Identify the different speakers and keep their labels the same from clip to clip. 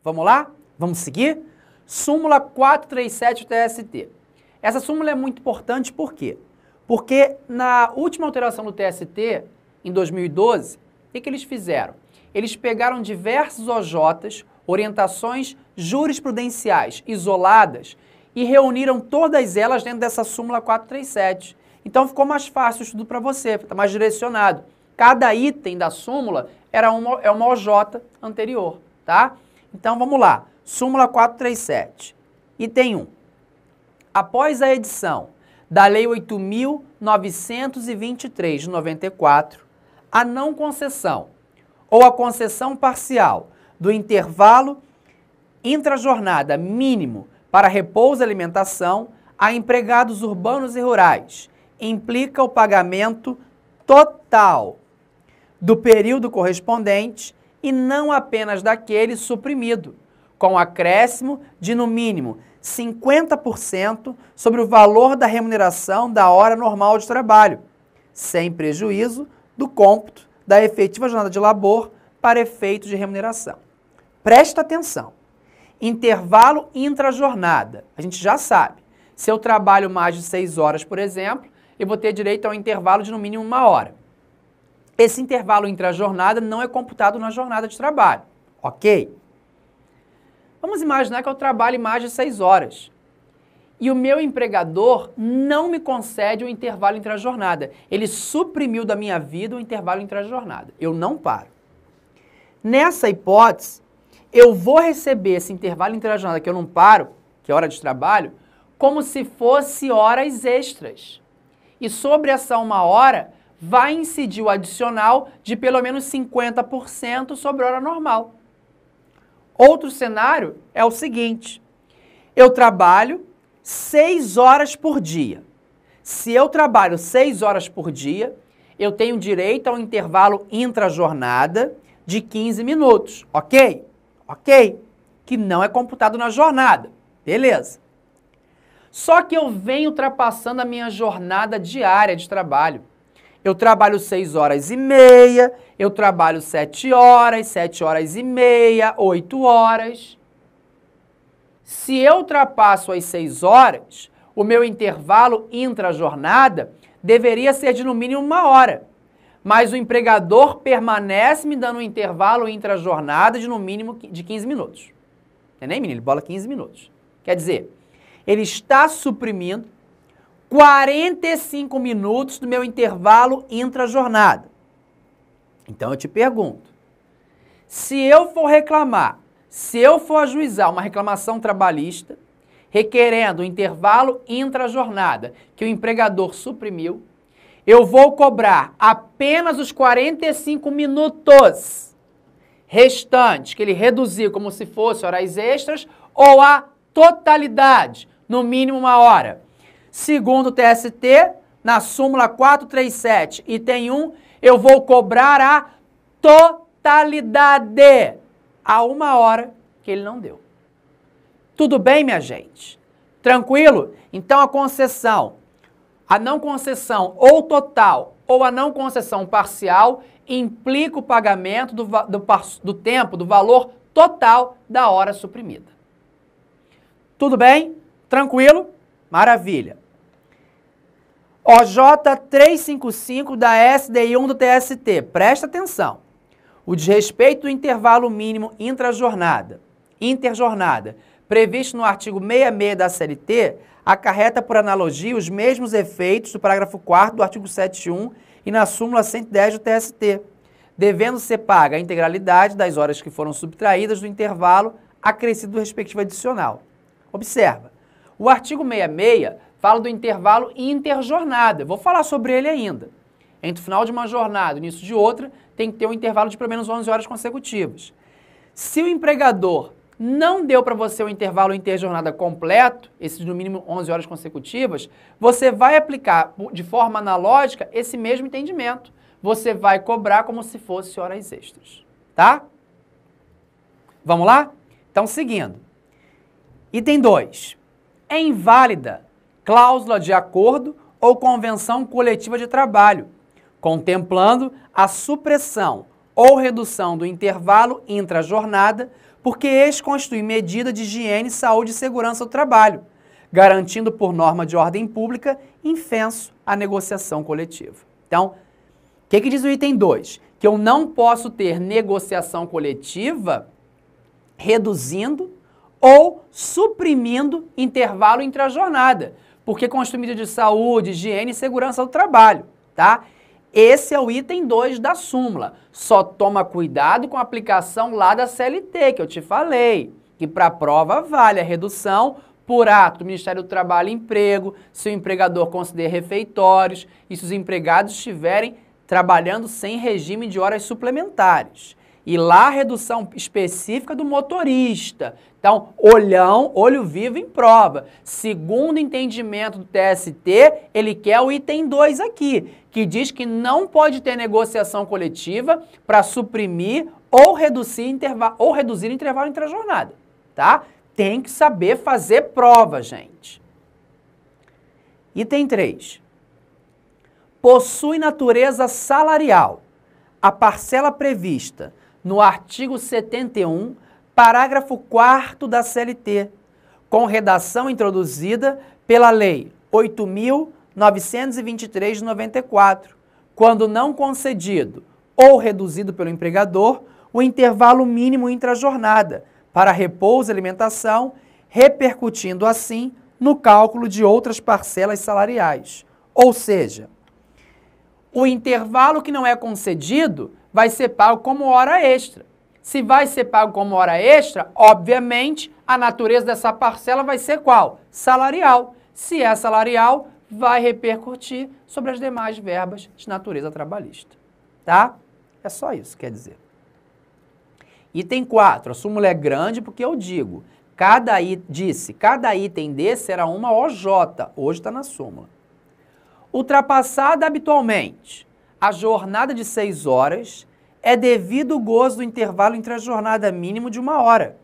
Speaker 1: Vamos lá? Vamos seguir? Súmula 437 do TST. Essa súmula é muito importante por quê? Porque na última alteração do TST, em 2012, o que eles fizeram? Eles pegaram diversos OJs, orientações jurisprudenciais isoladas, e reuniram todas elas dentro dessa súmula 437. Então ficou mais fácil o estudo para você, está mais direcionado. Cada item da súmula é uma OJ anterior, tá? Então vamos lá, súmula 437, item 1. Após a edição da Lei 8.923 de 94, a não concessão ou a concessão parcial do intervalo intrajornada mínimo para repouso e alimentação a empregados urbanos e rurais implica o pagamento total do período correspondente e não apenas daquele suprimido, com acréscimo de, no mínimo, 50% sobre o valor da remuneração da hora normal de trabalho, sem prejuízo do cômputo da efetiva jornada de labor para efeitos de remuneração. Presta atenção. Intervalo intrajornada. A gente já sabe. Se eu trabalho mais de 6 horas, por exemplo, eu vou ter direito a um intervalo de no mínimo 1 hora. Esse intervalo intrajornada não é computado na jornada de trabalho, ok? Vamos imaginar que eu trabalhe mais de 6 horas e o meu empregador não me concede o intervalo intrajornada. Ele suprimiu da minha vida o intervalo intrajornada. Eu não paro. Nessa hipótese, eu vou receber esse intervalo intrajornada que eu não paro, que é hora de trabalho, como se fosse horas extras. E sobre essa 1 hora, vai incidir o adicional de pelo menos 50% sobre a hora normal. Outro cenário é o seguinte: eu trabalho 6 horas por dia. Se eu trabalho 6 horas por dia, eu tenho direito a um intervalo intrajornada de 15 minutos, ok? Ok? Que não é computado na jornada, beleza. Só que eu venho ultrapassando a minha jornada diária de trabalho. Eu trabalho 6 horas e meia, eu trabalho 7 horas, 7 horas e meia, 8 horas. Se eu ultrapasso as 6 horas, o meu intervalo intrajornada deveria ser de no mínimo 1 hora. Mas o empregador permanece me dando um intervalo intrajornada de no mínimo de 15 minutos. Não é nem menino, ele bola 15 minutos. Quer dizer, ele está suprimindo 45 minutos do meu intervalo intrajornada. Então eu te pergunto, se eu for reclamar, se eu for ajuizar uma reclamação trabalhista, requerendo o intervalo intrajornada que o empregador suprimiu, eu vou cobrar apenas os 45 minutos restantes, que ele reduziu como se fosse horas extras, ou a totalidade, no mínimo 1 hora. Segundo o TST, na súmula 437, item 1, eu vou cobrar a totalidade, a 1 hora que ele não deu. Tudo bem, minha gente? Tranquilo? Então a concessão, a não concessão ou total ou a não concessão parcial implica o pagamento do tempo, do valor total da hora suprimida. Tudo bem? Tranquilo? Maravilha. OJ 355 da SDI 1 do TST. Presta atenção. O desrespeito do intervalo mínimo interjornada, previsto no artigo 66 da CLT, acarreta por analogia os mesmos efeitos do parágrafo 4º do artigo 71 e na súmula 110 do TST, devendo ser paga a integralidade das horas que foram subtraídas do intervalo acrescido do respectivo adicional. Observa, o artigo 66 fala do intervalo interjornada. Vou falar sobre ele ainda. Entre o final de uma jornada e o início de outra, tem que ter um intervalo de pelo menos 11 horas consecutivas. Se o empregador não deu para você o intervalo interjornada completo, esse de no mínimo 11 horas consecutivas, você vai aplicar de forma analógica esse mesmo entendimento. Você vai cobrar como se fosse horas extras, tá? Vamos lá? Então, seguindo. Item 2. É inválida cláusula de acordo ou convenção coletiva de trabalho, contemplando a supressão ou redução do intervalo intrajornada porque este constitui medida de higiene, saúde e segurança do trabalho, garantindo por norma de ordem pública infenso a negociação coletiva. Então, o que diz o item 2? Que eu não posso ter negociação coletiva reduzindo ou suprimindo intervalo entre a jornada, porque constitui medida de saúde, higiene e segurança do trabalho, tá? Esse é o item 2 da súmula. Só toma cuidado com a aplicação lá da CLT, que eu te falei, que para a prova vale a redução por ato do Ministério do Trabalho e Emprego, se o empregador conceder refeitórios e se os empregados estiverem trabalhando sem regime de horas suplementares. E lá a redução específica do motorista. Então, olho vivo em prova. Segundo o entendimento do TST, ele quer o item 2 aqui, que diz que não pode ter negociação coletiva para suprimir ou reduzir intervalo entre a jornada, tá? Tem que saber fazer prova, gente. Item 3. Possui natureza salarial a parcela prevista no artigo 71, parágrafo 4º da CLT, com redação introduzida pela Lei 8.923 de 94, quando não concedido ou reduzido pelo empregador o intervalo mínimo intra-jornada para repouso e alimentação, repercutindo assim no cálculo de outras parcelas salariais. Ou seja, o intervalo que não é concedido vai ser pago como hora extra. Se vai ser pago como hora extra, obviamente, a natureza dessa parcela vai ser qual? Salarial. Se é salarial, vai repercutir sobre as demais verbas de natureza trabalhista. Tá? É só isso, quer dizer. Item 4. A súmula é grande porque eu digo, cada item desse era uma OJ. Hoje está na súmula. Ultrapassada habitualmente a jornada de 6 horas, é devido o gozo do intervalo entre a jornada mínimo de 1 hora,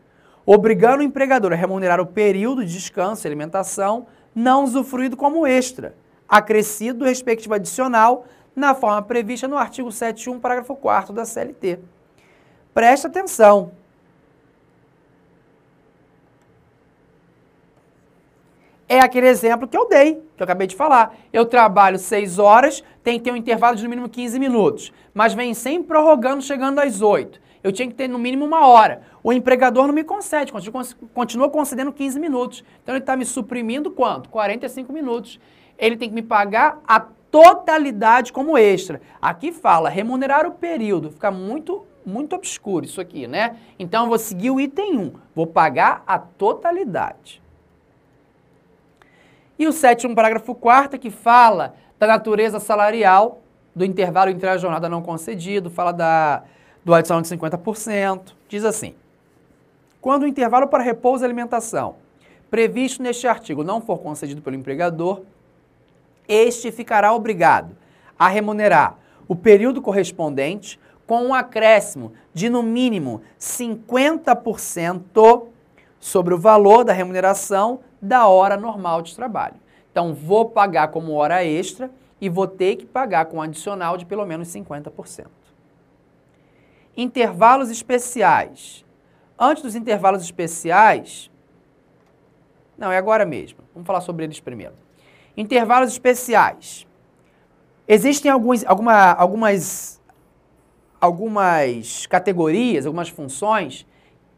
Speaker 1: obrigando o empregador a remunerar o período de descanso e alimentação não usufruído como extra, acrescido do respectivo adicional na forma prevista no artigo 71, parágrafo 4º da CLT. Presta atenção. É aquele exemplo que eu dei, que eu acabei de falar. Eu trabalho 6 horas, tem que ter um intervalo de no mínimo 15 minutos, mas vem sempre prorrogando, chegando às 8. Eu tinha que ter no mínimo 1 hora. O empregador não me concede, continua concedendo 15 minutos. Então ele está me suprimindo quanto? 45 minutos. Ele tem que me pagar a totalidade como extra. Aqui fala remunerar o período, fica muito obscuro isso aqui, né? Então eu vou seguir o item 1, vou pagar a totalidade. E o 7º, parágrafo 4º, que fala da natureza salarial do intervalo entre a jornada não concedido, fala do adicional de 50%, diz assim: quando o intervalo para repouso e alimentação previsto neste artigo não for concedido pelo empregador, este ficará obrigado a remunerar o período correspondente com um acréscimo de no mínimo 50% sobre o valor da remuneração da hora normal de trabalho. Então, vou pagar como hora extra e vou ter que pagar com um adicional de pelo menos 50%. Intervalos especiais. Antes dos intervalos especiais... Não, é agora mesmo. Vamos falar sobre eles primeiro. Intervalos especiais. Existem algumas categorias, algumas funções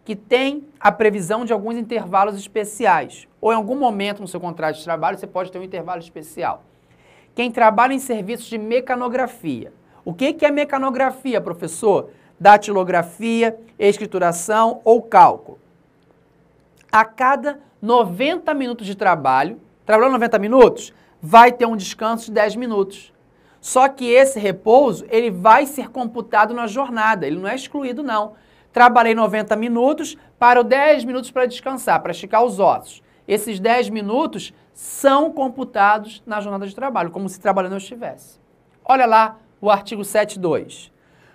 Speaker 1: que tem a previsão de alguns intervalos especiais. Ou em algum momento no seu contrato de trabalho você pode ter um intervalo especial. Quem trabalha em serviços de mecanografia. O que é mecanografia, professor? Datilografia, escrituração ou cálculo. A cada 90 minutos de trabalho, trabalhando 90 minutos, vai ter um descanso de 10 minutos. Só que esse repouso, ele vai ser computado na jornada, ele não é excluído não. Trabalhei 90 minutos, paro 10 minutos para descansar, para esticar os ossos. Esses 10 minutos são computados na jornada de trabalho, como se trabalhando eu estivesse. Olha lá o artigo 7.2.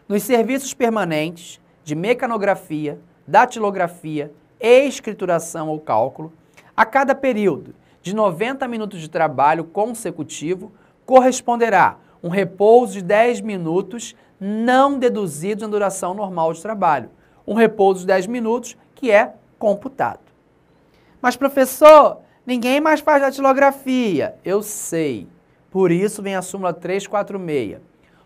Speaker 1: Nos serviços permanentes de mecanografia, datilografia, escrituração ou cálculo, a cada período de 90 minutos de trabalho consecutivo, corresponderá um repouso de 10 minutos não deduzidos na duração normal de trabalho. Um repouso de 10 minutos que é computado. Mas, professor, ninguém mais faz datilografia. Eu sei. Por isso vem a súmula 346.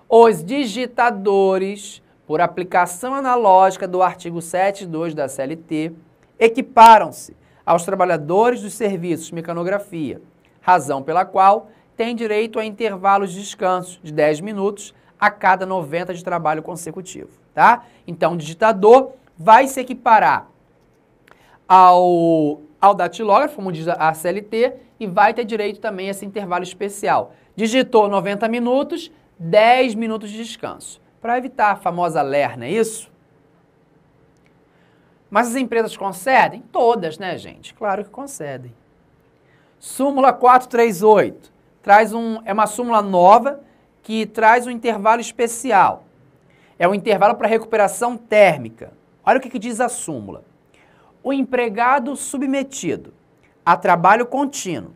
Speaker 1: Os digitadores, por aplicação analógica do artigo 7.2 da CLT, equiparam-se aos trabalhadores dos serviços de mecanografia, razão pela qual têm direito a intervalos de descanso de 10 minutos a cada 90 de trabalho consecutivo, tá? Então, o digitador vai se equiparar ao datilógrafo, como diz a CLT, e vai ter direito também a esse intervalo especial. Digitou 90 minutos, 10 minutos de descanso, para evitar a famosa LER, não é isso? Mas as empresas concedem? Todas, né, gente? Claro que concedem. Súmula 438. É uma súmula nova que traz um intervalo especial. É um intervalo para recuperação térmica. Olha o que diz a súmula. O empregado submetido a trabalho contínuo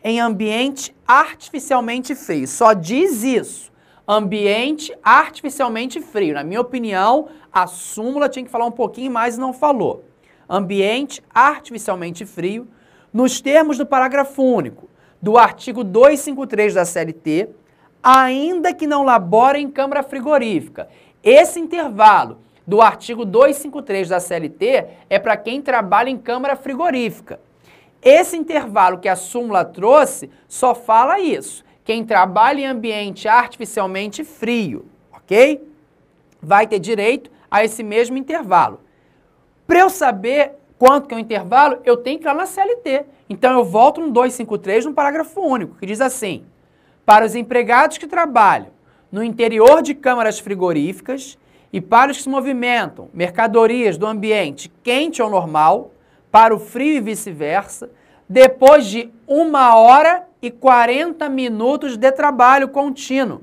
Speaker 1: em ambiente artificialmente frio. Só diz isso. Ambiente artificialmente frio. Na minha opinião, a súmula tinha que falar um pouquinho mais e não falou. Ambiente artificialmente frio, nos termos do parágrafo único do artigo 253 da CLT, ainda que não labore em câmara frigorífica. Esse intervalo do artigo 253 da CLT é para quem trabalha em câmara frigorífica. Esse intervalo que a súmula trouxe só fala isso. Quem trabalha em ambiente artificialmente frio, ok? Vai ter direito a esse mesmo intervalo. Para eu saber quanto que é o intervalo, eu tenho que ir lá na CLT. Então, eu volto no 253, no parágrafo único, que diz assim: para os empregados que trabalham no interior de câmaras frigoríficas e para os que se movimentam mercadorias do ambiente quente ou normal, para o frio e vice-versa, depois de 1h40 de trabalho contínuo,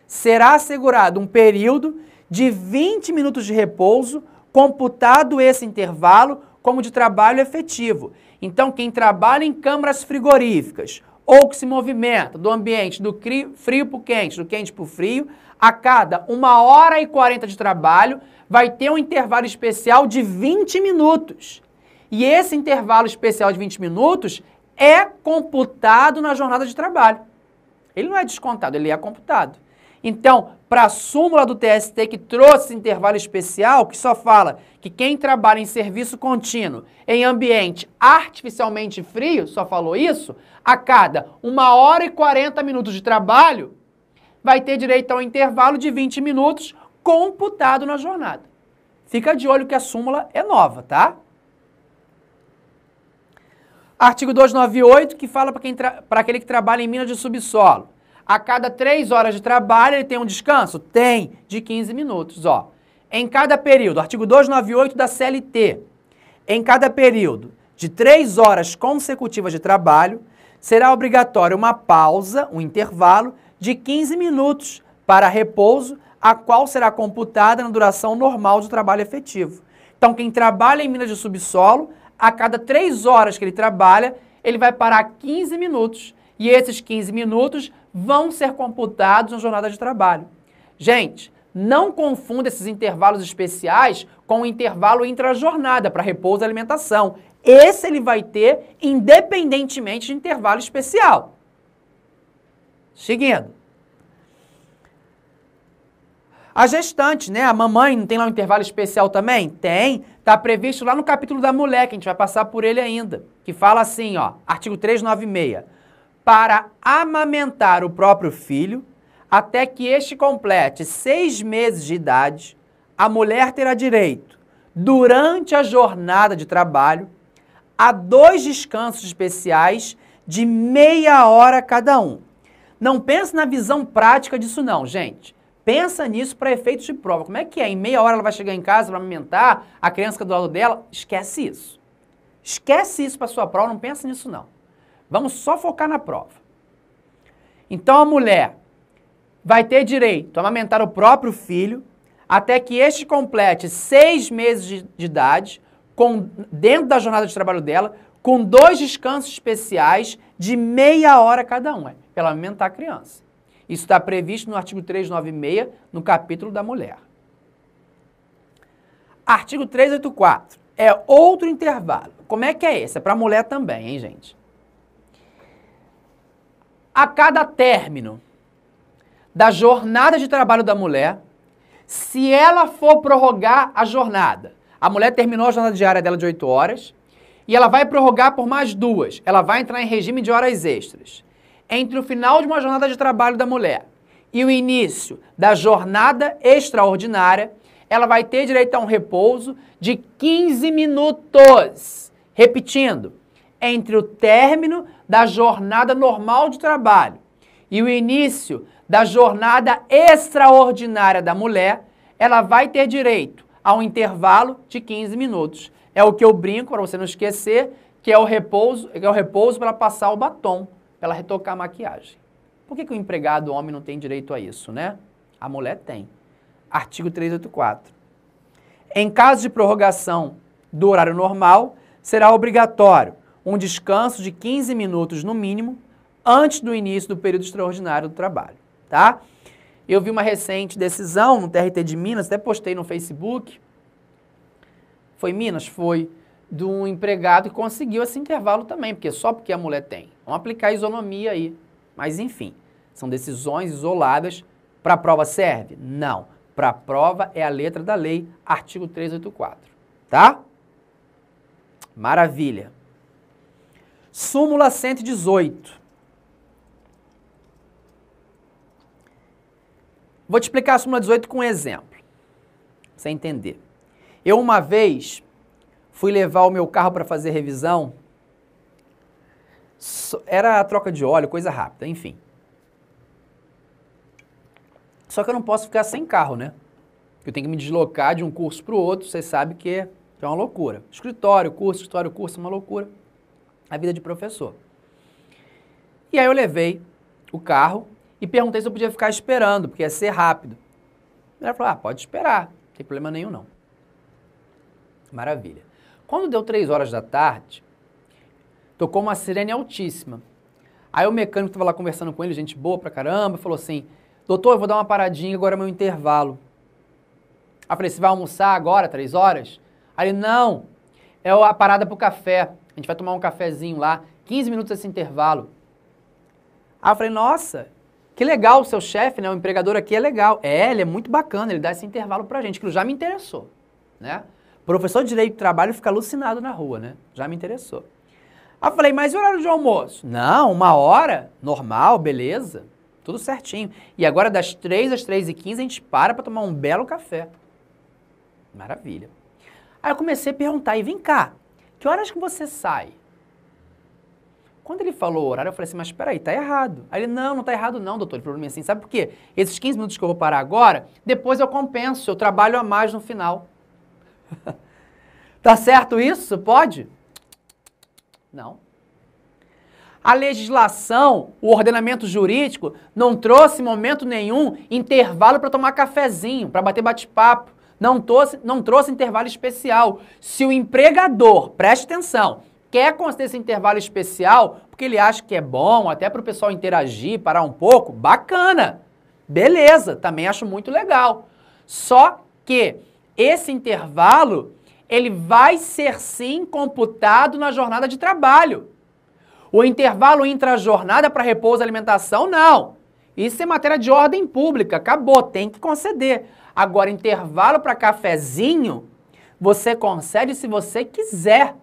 Speaker 1: será assegurado um período de 20 minutos de repouso, computado esse intervalo como de trabalho efetivo. Então, quem trabalha em câmaras frigoríficas ou que se movimenta do ambiente do frio para o quente, do quente para o frio, a cada 1h40 de trabalho vai ter um intervalo especial de 20 minutos. E esse intervalo especial de 20 minutos é computado na jornada de trabalho. Ele não é descontado, ele é computado. Então, para a súmula do TST que trouxe esse intervalo especial, que só fala que quem trabalha em serviço contínuo em ambiente artificialmente frio, só falou isso, a cada 1h40 de trabalho, vai ter direito ao intervalo de 20 minutos computado na jornada. Fica de olho que a súmula é nova, tá? Artigo 298, que fala para aquele que trabalha em minas de subsolo. A cada 3 horas de trabalho, ele tem um descanso? Tem, de 15 minutos, ó. Em cada período, artigo 298 da CLT, em cada período de 3 horas consecutivas de trabalho, será obrigatório uma pausa, um intervalo, de 15 minutos para repouso, a qual será computada na duração normal do trabalho efetivo. Então, quem trabalha em minas de subsolo, a cada 3 horas que ele trabalha, ele vai parar 15 minutos. E esses 15 minutos vão ser computados na jornada de trabalho. Gente, não confunda esses intervalos especiais com o intervalo intra-jornada para repouso e alimentação. Esse ele vai ter independentemente de intervalo especial. Seguindo. A gestante, né? A mamãe, não tem lá um intervalo especial também? Tem. Está previsto lá no capítulo da mulher, que a gente vai passar por ele ainda. Que fala assim, ó, artigo 396. Para amamentar o próprio filho, até que este complete 6 meses de idade, a mulher terá direito, durante a jornada de trabalho, a 2 descansos especiais de meia hora cada um. Não pense na visão prática disso não, gente. Pensa nisso para efeitos de prova. Como é que é? Em meia hora ela vai chegar em casa para amamentar, a criança fica do lado dela? Esquece isso. Esquece isso para sua prova, não pensa nisso não. Vamos só focar na prova. Então a mulher vai ter direito a amamentar o próprio filho até que este complete 6 meses de idade, dentro da jornada de trabalho dela, com 2 descansos especiais de meia hora cada um, para ela amamentar a criança. Isso está previsto no artigo 396, no capítulo da mulher. Artigo 384. é outro intervalo. Como é que é esse? É para mulher também, hein, gente? A cada término da jornada de trabalho da mulher, se ela for prorrogar a jornada, a mulher terminou a jornada diária dela de 8 horas e ela vai prorrogar por mais 2. Ela vai entrar em regime de horas extras. Entre o final de uma jornada de trabalho da mulher e o início da jornada extraordinária, ela vai ter direito a um repouso de 15 minutos. Repetindo, entre o término da jornada normal de trabalho e o início da jornada extraordinária da mulher, ela vai ter direito a um intervalo de 15 minutos. É o que eu brinco, para você não esquecer, que é o repouso para ela passar o batom, para ela retocar a maquiagem. Por que o empregado homem não tem direito a isso, né? A mulher tem. Artigo 384. Em caso de prorrogação do horário normal, será obrigatório um descanso de 15 minutos no mínimo antes do início do período extraordinário do trabalho, tá? Eu vi uma recente decisão no TRT de Minas, até postei no Facebook. Foi Minas? Foi de um empregado que conseguiu esse intervalo também, porque a mulher tem. Vamos aplicar a isonomia aí. Mas enfim, são decisões isoladas. Para a prova serve? Não. Para a prova é a letra da lei, artigo 384. Tá? Maravilha. Súmula 118. Vou te explicar a súmula 18 com um exemplo, pra você entender. Eu uma vez fui levar o meu carro para fazer revisão, era a troca de óleo, coisa rápida, enfim. Só que eu não posso ficar sem carro, né? Eu tenho que me deslocar de um curso para o outro, você sabe que é uma loucura. Escritório, curso, é uma loucura. A vida de professor. E aí eu levei o carro e perguntei se eu podia ficar esperando, porque ia ser rápido. Ela falou, pode esperar, não tem problema nenhum não. Maravilha. Quando deu 3 horas da tarde, tocou uma sirene altíssima. Aí o mecânico estava lá conversando com ele, gente boa pra caramba, falou assim, doutor, eu vou dar uma paradinha, agora é meu intervalo. Aí eu falei, você vai almoçar agora, 3 horas? Aí ele, não, é a parada pro café, a gente vai tomar um cafezinho lá, 15 minutos esse intervalo. Aí eu falei, nossa, que legal o seu chefe, né, o empregador aqui é legal. Ele é muito bacana, ele dá esse intervalo pra gente, aquilo já me interessou, né? Professor de Direito do Trabalho fica alucinado na rua, né? Já me interessou. Aí eu falei, mas e o horário de almoço? Não, 1 hora, normal, beleza, tudo certinho. E agora das 3 às 3h15 a gente para tomar um belo café. Maravilha. Aí eu comecei a perguntar, e vem cá, que horas que você sai? Quando ele falou o horário, eu falei assim, mas peraí, tá errado. Aí ele, não tá errado não, doutor. Ele falou pra mim assim, sabe por quê? Esses 15 minutos que eu vou parar agora, depois eu compenso, eu trabalho a mais no final. Tá certo isso? Pode? Não. A legislação, o ordenamento jurídico, não trouxe em momento nenhum intervalo para tomar cafezinho, para bater bate-papo. Não trouxe intervalo especial. Se o empregador, preste atenção, quer conceder esse intervalo especial, porque ele acha que é bom, até para o pessoal interagir, parar um pouco, bacana. Beleza, também acho muito legal. Só que esse intervalo, ele vai ser sim computado na jornada de trabalho. O intervalo intra-jornada para repouso e alimentação, não. Isso é matéria de ordem pública, acabou, tem que conceder. Agora, intervalo para cafezinho, você concede se você quiser.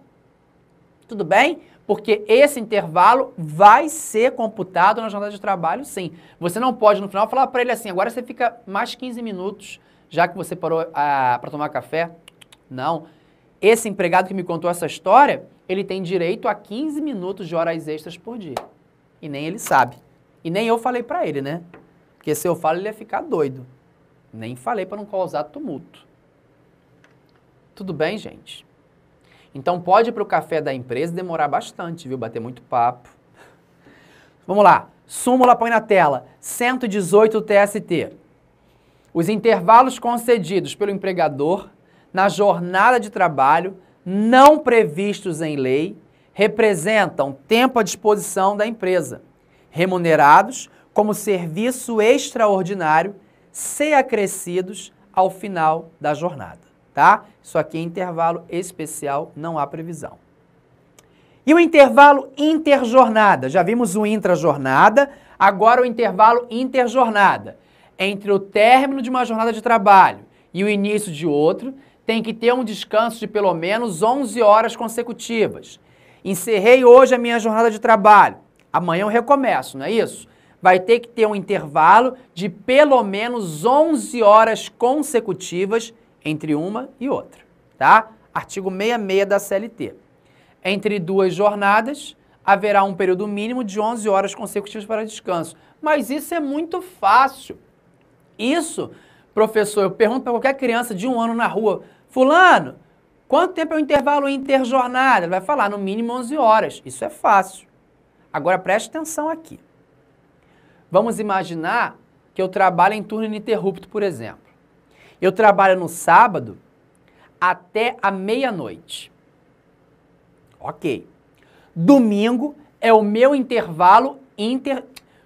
Speaker 1: Tudo bem? Porque esse intervalo vai ser computado na jornada de trabalho, sim. Você não pode, no final, falar para ele assim, agora você fica mais 15 minutos, já que você parou para tomar café. Não. Esse empregado que me contou essa história, ele tem direito a 15 minutos de horas extras por dia. E nem ele sabe. E nem eu falei para ele, né? Porque se eu falo, ele ia ficar doido. Nem falei para não causar tumulto. Tudo bem, gente? Então pode ir para o café da empresa e demorar bastante, viu? Bater muito papo. Vamos lá. Súmula, põe na tela. 118 do TST. Os intervalos concedidos pelo empregador na jornada de trabalho não previstos em lei representam tempo à disposição da empresa, remunerados como serviço extraordinário, se acrescidos ao final da jornada. tá? Isso aqui é intervalo especial, não há previsão. E o intervalo interjornada? Já vimos o intrajornada, agora o intervalo interjornada. Entre o término de uma jornada de trabalho e o início de outro, tem que ter um descanso de pelo menos 11 horas consecutivas. Encerrei hoje a minha jornada de trabalho, amanhã eu recomeço, não é isso? Vai ter que ter um intervalo de pelo menos 11 horas consecutivas entre uma e outra, tá? Artigo 66 da CLT. Entre duas jornadas, haverá um período mínimo de 11 horas consecutivas para descanso. Mas isso é muito fácil. Isso, professor, eu pergunto para qualquer criança de 1 ano na rua, fulano, quanto tempo é o intervalo interjornada? Ele vai falar, no mínimo 11 horas. Isso é fácil. Agora preste atenção aqui. Vamos imaginar que eu trabalho em turno ininterrupto, por exemplo. Eu trabalho no sábado até a meia-noite. Ok. Domingo é o meu intervalo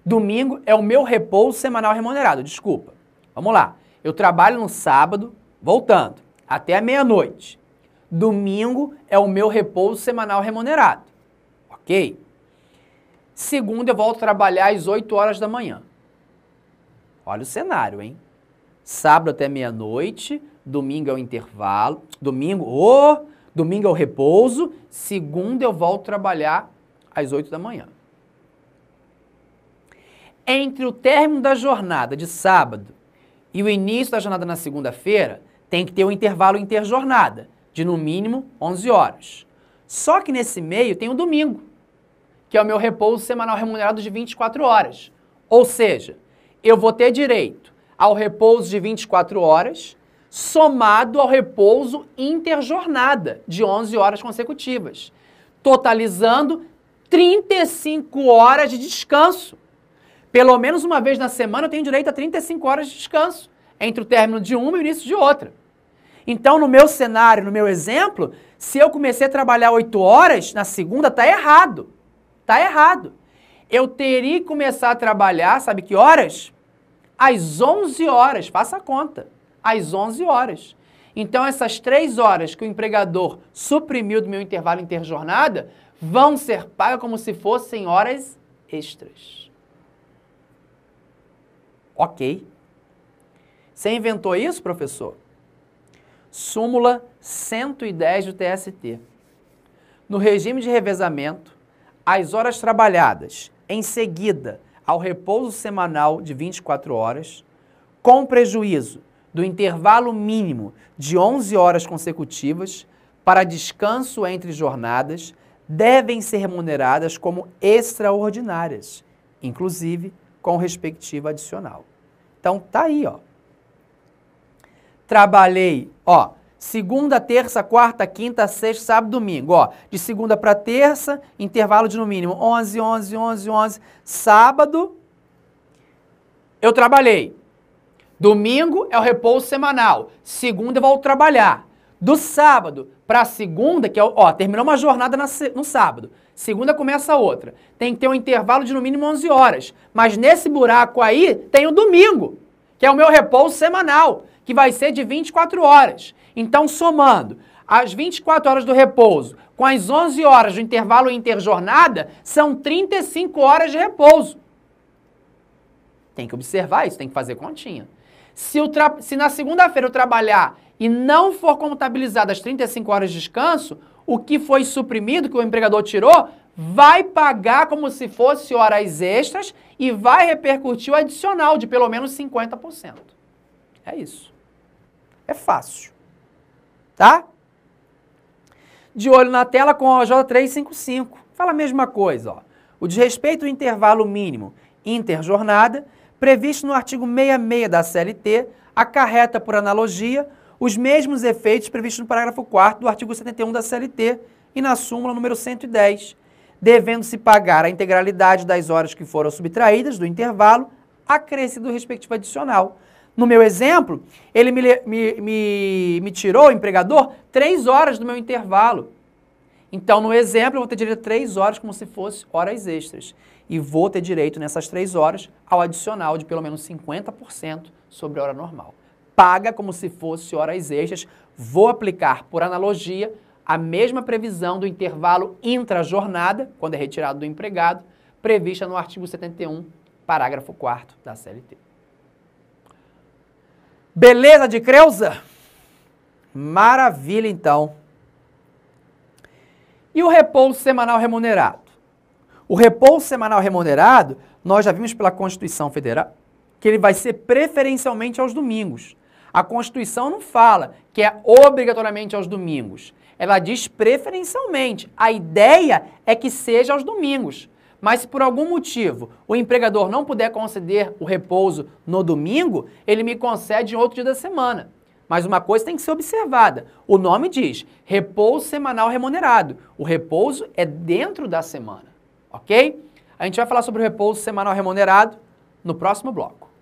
Speaker 1: Domingo é o meu repouso semanal remunerado, desculpa. Vamos lá. Eu trabalho no sábado, voltando, até a meia-noite. Domingo é o meu repouso semanal remunerado. Ok? Segunda eu volto a trabalhar às 8 horas da manhã. Olha o cenário, hein? Sábado até meia-noite, domingo é o intervalo, domingo é o repouso, segunda eu volto a trabalhar às 8 da manhã. Entre o término da jornada de sábado e o início da jornada na segunda-feira, tem que ter um intervalo interjornada, de no mínimo 11 horas. Só que nesse meio tem o domingo, que é o meu repouso semanal remunerado de 24 horas. Ou seja, eu vou ter direito ao repouso de 24 horas, somado ao repouso interjornada de 11 horas consecutivas, totalizando 35 horas de descanso. Pelo menos uma vez na semana eu tenho direito a 35 horas de descanso, entre o término de uma e o início de outra. Então, no meu cenário, no meu exemplo, se eu comecei a trabalhar 8 horas, na segunda está errado. Está errado. Eu teria que começar a trabalhar, sabe que horas? Às 11 horas, faça a conta. Às 11 horas. Então, essas 3 horas que o empregador suprimiu do meu intervalo interjornada vão ser pagas como se fossem horas extras. Ok. Você inventou isso, professor? Súmula 110 do TST. No regime de revezamento, as horas trabalhadas em seguida ao repouso semanal de 24 horas, com prejuízo do intervalo mínimo de 11 horas consecutivas para descanso entre jornadas, devem ser remuneradas como extraordinárias, inclusive com respectivo adicional. Então, tá aí, ó. Trabalhei, ó, segunda, terça, quarta, quinta, sexta, sábado, domingo, ó. De segunda para terça, intervalo de no mínimo 11, 11, 11, 11. Sábado, eu trabalhei. Domingo é o repouso semanal. Segunda eu volto a trabalhar. Do sábado para segunda, que é, ó, terminou uma jornada no sábado. Segunda começa outra. Tem que ter um intervalo de no mínimo 11 horas. Mas nesse buraco aí tem o domingo, que é o meu repouso semanal, que vai ser de 24 horas. Então, somando as 24 horas do repouso com as 11 horas do intervalo interjornada, são 35 horas de repouso. Tem que observar isso, tem que fazer continha. Se na segunda-feira eu trabalhar e não for contabilizado as 35 horas de descanso, o que foi suprimido, que o empregador tirou, vai pagar como se fosse horas extras e vai repercutir o adicional de pelo menos 50%. É isso. É fácil. Tá? De olho na tela com a OJ 355. Fala a mesma coisa, ó. O desrespeito ao intervalo mínimo interjornada, previsto no artigo 66 da CLT, acarreta, por analogia, os mesmos efeitos previstos no parágrafo 4º do artigo 71 da CLT e na súmula número 110, devendo-se pagar a integralidade das horas que foram subtraídas do intervalo, acrescido do respectivo adicional. No meu exemplo, ele me tirou, o empregador, 3 horas do meu intervalo. Então, no exemplo, eu vou ter direito a 3 horas como se fosse horas extras. E vou ter direito, nessas 3 horas, ao adicional de pelo menos 50% sobre a hora normal. Paga como se fosse horas extras, vou aplicar, por analogia, a mesma previsão do intervalo intra-jornada, quando é retirado do empregado, prevista no artigo 71, parágrafo 4º da CLT. Beleza de Creuza? Maravilha, então. E o repouso semanal remunerado? O repouso semanal remunerado, nós já vimos pela Constituição Federal que ele vai ser preferencialmente aos domingos. A Constituição não fala que é obrigatoriamente aos domingos. Ela diz preferencialmente. A ideia é que seja aos domingos. Mas se por algum motivo o empregador não puder conceder o repouso no domingo, ele me concede em outro dia da semana. Mas uma coisa tem que ser observada. O nome diz repouso semanal remunerado. O repouso é dentro da semana, ok? A gente vai falar sobre o repouso semanal remunerado no próximo bloco.